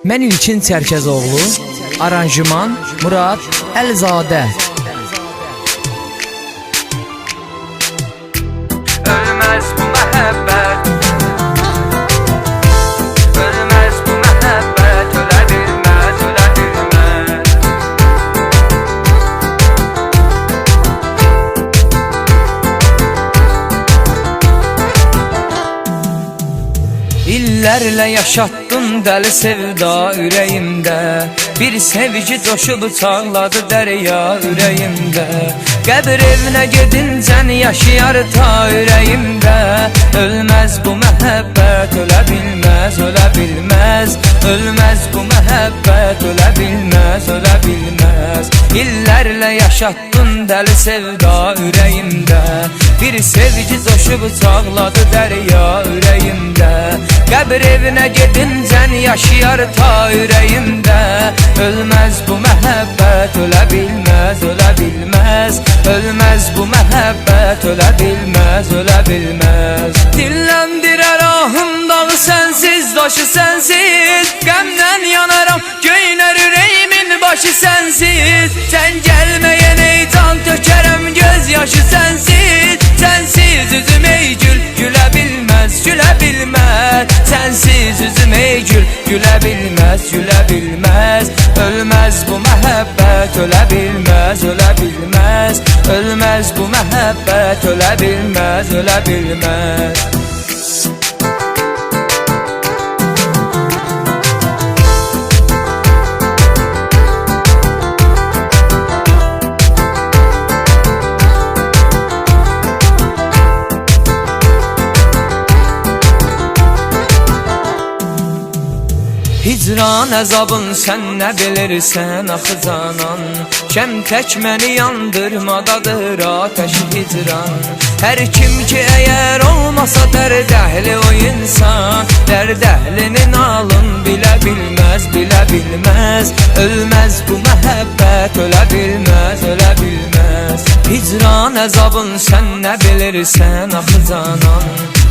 Mən İlkin Çərkəzoğlu, aranjman Murad Əlzadə. Ölməz bu məhəbbət, ölməz bu məhəbbət, ölə bilməz, ölə bilməz. İllərlə yaşatdın dəli sevda ürəyimdə, bir sevgi coşub çağladı dərya ürəyimdə. Qəbir evinə gedincən yaşayar ta ürəyimdə. Ölməz bu məhəbbət, ölə bilməz, ölə bilməz. Ölməz bu məhəbbət, ölə bilməz, ölə bilməz. İllərlə yaşatdın dəli sevda ürəyimdə, bir sevgi coşub çağladı dərya ürəyimdə. Qəbir evinə gedincən yaşayar ta ürəyimdə. Ölməz bu məhəbbət, ölə bilməz, ölə bilməz. Ölməz bu məhəbbət, ölə bilməz, ölə bilməz. Dilləndirər ahım dağı sənsiz, daşı sənsiz. Qəmdən yanaram, göynər ürəyimin başı sənsiz. Sən gəlməyən ey can tökərəm göz yaşı sənsiz. Sənsiz üzüm ey gül, gülə bilməz, gülə bilməz. Sənsiz üzüm ey gül, gülə bilməz, gülə bilməz. Ölməz bu məhəbbət, ölə bilməz, ölə bilməz. Ölməz bu məhəbbət, ölə bilməz, ölə bilməz. Hicran əzabın sən nə bilirsən axı canan. Kəm tək məni yandırmadadır ateşi hicran. Hər kim ki əgər olmasa dərd əhli o insan, dərd əhlinin alın bilə bilməz, bilə bilməz. Ölməz bu məhəbbət, ölə bilməz, ölə bilməz. Hicran əzabın sən nə bilirsən axı canan.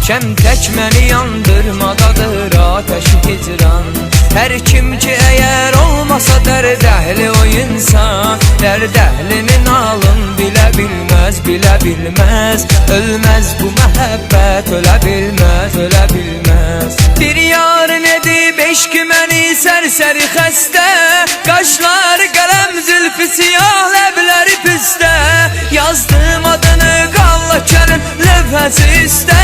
Kəm tək məni yandırmadadır ateşi hicran. Hər kim ki əgər olmasa dərd əhli o insan, dərd əhlinin alın bilə bilməz, bilə bilməz. Ölməz bu məhəbbət, ölə bilməz, ölə bilməz. Bir yarın edib eşqi məni sərsəri xəstə, qaşları qələm zülfü siyah ləbləri püstə. Yazdım adını qanla kəlin lövhəsi üstə.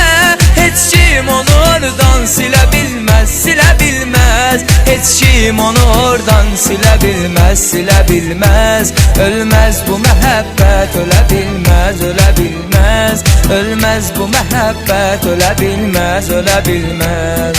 Heç kim onu oradan silə bilməz, silə bilməz. Heç kim onu oradan silə bilməz, silə bilməz. Ölməz bu məhəbbət, ölə bilməz, ölə bilməz. Ölməz bu məhəbbət, ölə bilməz, ölə bilməz.